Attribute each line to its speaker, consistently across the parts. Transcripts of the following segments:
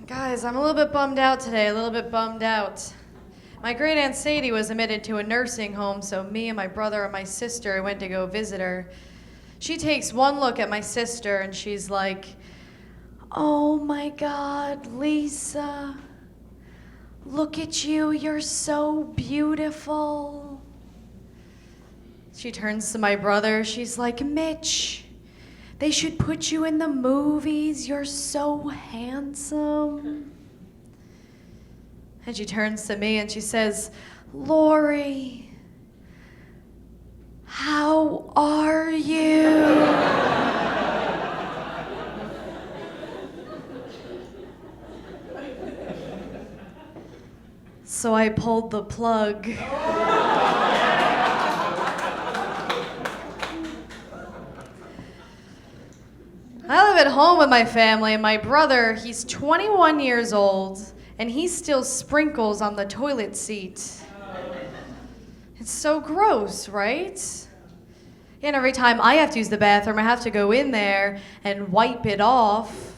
Speaker 1: Guys, I'm a little bit bummed out today, a little bit bummed out. My great aunt Sadie was admitted to a nursing home, so me and my brother and my sister went to go visit her. She takes one look at my sister and she's like, "Oh my God, Lisa, look at you, you're so beautiful." She turns to my brother, she's like, "Mitch, they should put you in the movies, you're so handsome." And she turns to me and she says, "Lori, how are you?" So I pulled the plug. I live at home with my family, and my brother, he's 21 years old, and he still sprinkles on the toilet seat. It's so gross, right? And every time I have to use the bathroom, I have to go in there and wipe it off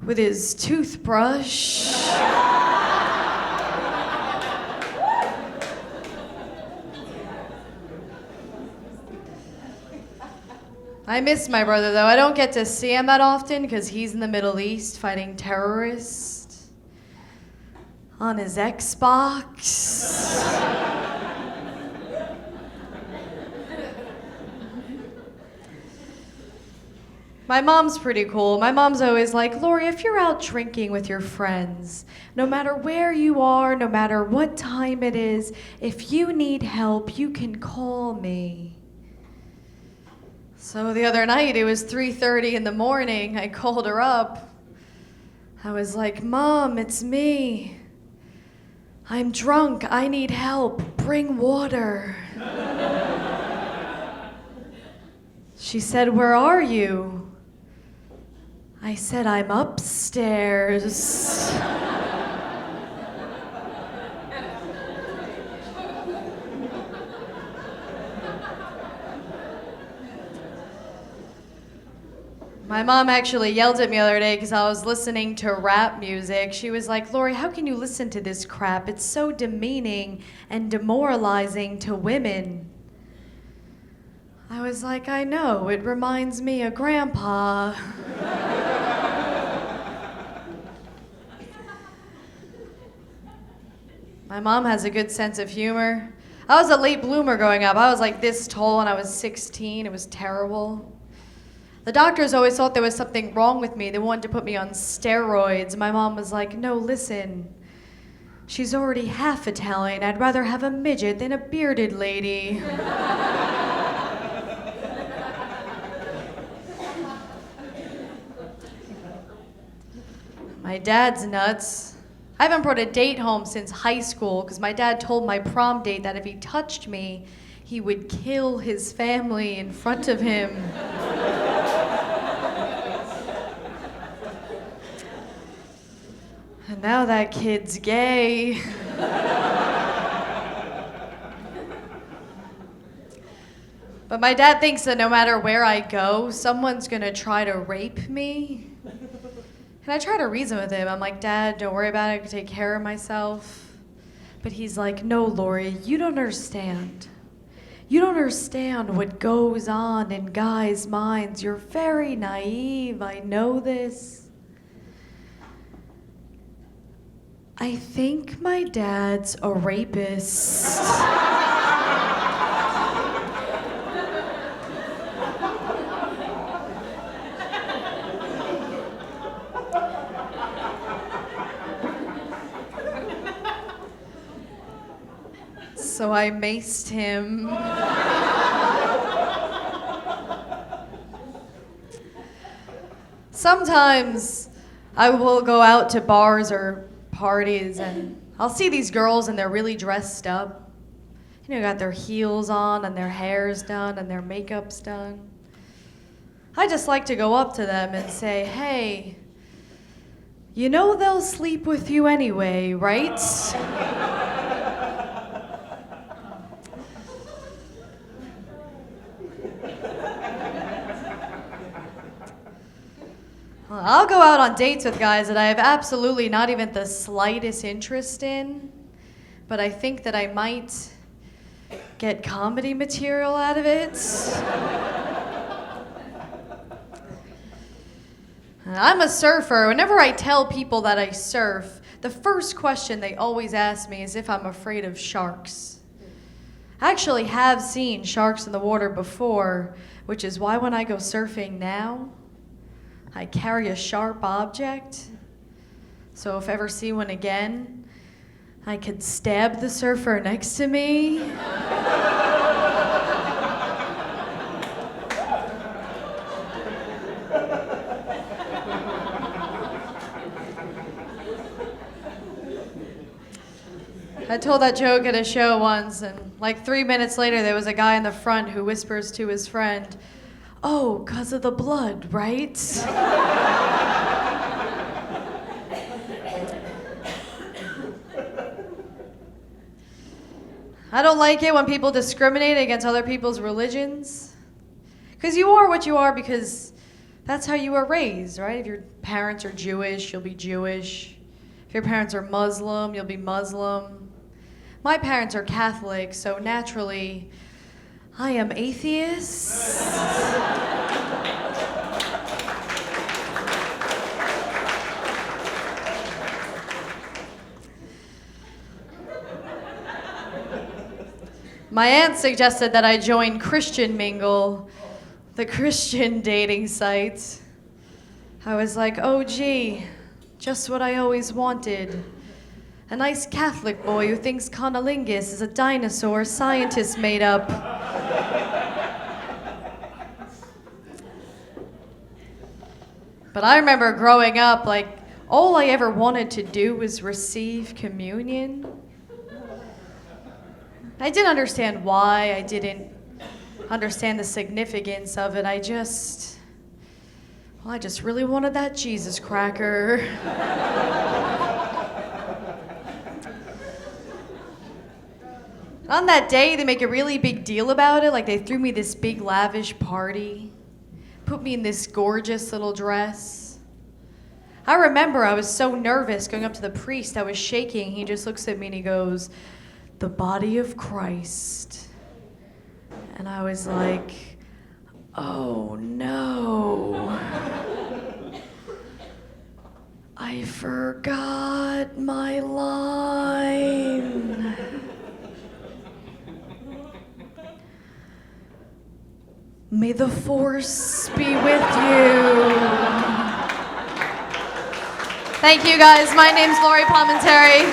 Speaker 1: with his toothbrush. I miss my brother, though. I don't get to see him that often because he's in the Middle East fighting terrorists on his Xbox. My mom's pretty cool. My mom's always like, "Lori, if you're out drinking with your friends, no matter where you are, no matter what time it is, if you need help, you can call me." So the other night, it was 3:30 in the morning. I called her up. I was like, "Mom, it's me. I'm drunk. I need help. Bring water." She said, "Where are you?" I said, "I'm upstairs." My mom actually yelled at me the other day because I was listening to rap music. She was like, "Lori, how can you listen to this crap? It's so demeaning and demoralizing to women." I was like, "I know, it reminds me of Grandpa." My mom has a good sense of humor. I was a late bloomer growing up. I was like this tall when I was 16. It was terrible. The doctors always thought there was something wrong with me. They wanted to put me on steroids. My mom was like, "No, listen. She's already half Italian. I'd rather have a midget than a bearded lady." My dad's nuts. I haven't brought a date home since high school because my dad told my prom date that if he touched me, he would kill his family in front of him. And now that kid's gay. But my dad thinks that no matter where I go, someone's gonna try to rape me. And I try to reason with him. I'm like, "Dad, don't worry about it. I can take care of myself." But he's like, "No, Lori, you don't understand. You don't understand what goes on in guys' minds. You're very naive. I know this." I think my dad's a rapist. So I maced him. Sometimes I will go out to bars or parties and I'll see these girls and they're really dressed up. You know, got their heels on and their hair's done and their makeup's done. I just like to go up to them and say, "Hey, you know they'll sleep with you anyway, right?" I'll go out on dates with guys that I have absolutely not even the slightest interest in, but I think that I might get comedy material out of it. I'm a surfer. Whenever I tell people that I surf, the first question they always ask me is if I'm afraid of sharks. I actually have seen sharks in the water before, which is why when I go surfing now, I carry a sharp object. So if I ever see one again, I could stab the surfer next to me. I told that joke at a show once, and like 3 minutes later, there was a guy in the front who whispers to his friend, "Oh, 'cause of the blood, right?" I don't like it when people discriminate against other people's religions. Because you are what you are because that's how you were raised, right? If your parents are Jewish, you'll be Jewish. If your parents are Muslim, you'll be Muslim. My parents are Catholic, so naturally, I am atheist. My aunt suggested that I join Christian Mingle, the Christian dating site. I was like, oh gee, just what I always wanted. A nice Catholic boy who thinks conolingus is a dinosaur scientists made up. But I remember growing up, like, all I ever wanted to do was receive communion. I didn't understand why, I didn't understand the significance of it. I just really wanted that Jesus cracker. On that day, they make a really big deal about it. Like, they threw me this big, lavish party, put me in this gorgeous little dress. I remember I was so nervous going up to the priest. I was shaking. He just looks at me and he goes, "The body of Christ." And I was like, oh no. I forgot my line. May the force be with you. Thank you guys. My name's Lori Palminteri.